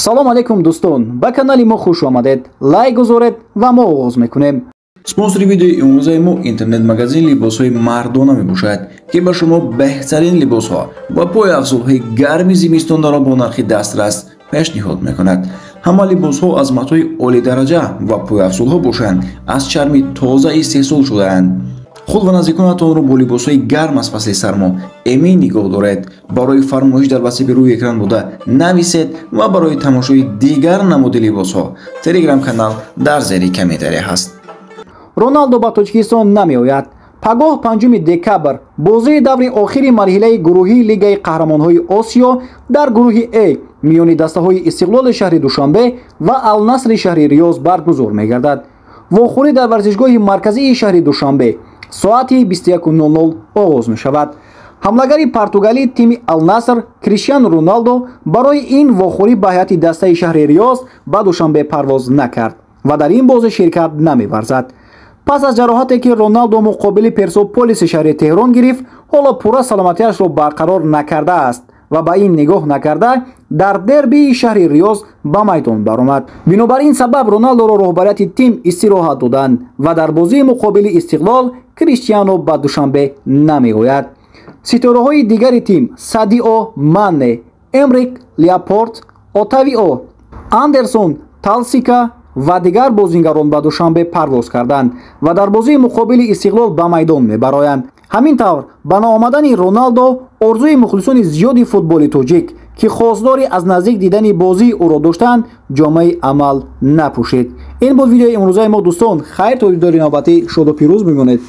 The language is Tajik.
салом алейкум дӯстон, ба канали мо хуш омадед. Лайк гузоред ва мо оғоз мекунем. спонсори видеои имрӯзаи мо интернет-магазин либосҳои мардона мебошад, ки ба шумо беҳтарин либосҳо ва пойафзулҳои гарми зимистонро бо нархи дастрас пешниҳод мекунад. ҳама либосҳо аз матои олидараҷа ва пойафзулҳо бошанд, аз чарми тоза истеҳсол шудаанд. худ ва наздиконатонро бо либосҳои гарм аз фасли сармо эмин нигоҳ доред. Барои фармоиш дар васиби рӯи экран буда нависед ва барои тамошои дигар намуди либосҳо телеграм канал дар зери комментария ҳаст. Роналдо ба Тоҷикистон намеояд. Пагоҳ 5 декабр бозии даври охири марҳилаи гурӯҳии Лигаи Қаҳрамонҳои Осиё дар гурӯҳи А миёни дастаҳои Истиқлоли шаҳри Душанбе ва Ал-Насри шаҳри Риёз баргузор мегардад. Вохӯрӣ дар варзишгоҳи марказии шаҳри Душанбе соати 21:00 оғоз мешавад. ҳамлагари португалӣ тими Ал-Наср Криштиану Роналдо барои ин вохӯрӣ ба ҳайати дастаи шаҳри Риёз ба Душанбе парвоз накард ва дар ин бозӣ ширкат намеварзад. пас аз ҷароҳате ки Роналдо муқобили Персеполиси шаҳри Теҳрон гирифт, ҳоло пурра саломатиашро барқарор накардааст ва ба ин нигоҳ накарда дар дербии шаҳри Риёз ба майдон баромад. Бинобар ин сабаб Роналдоро роҳбарияти тим истироҳат доданд ва дар бозии муқобили Истиқлол Криштиану ба Душанбе намеояд. ситораҳои дигари тим Садио Мане, Эмрик Леопорт, Отавио, Андерсон Талсика ва дигар бозингарон ба Душанбе парвоз карданд ва дар бозии муқобили Истиқлол ба майдон мебароянд. ҳамин тавр ба наомадани Роналдо орзуи мухлисони зиёди футболи тоҷик, ки хосдори аз наздик дидани бозии ӯро доштанд, ҷомаи амал напӯшид. ин буд видеои имрӯзаи мо дӯстон. хайр то дидори навбатӣ. шоду пирӯз бимонед.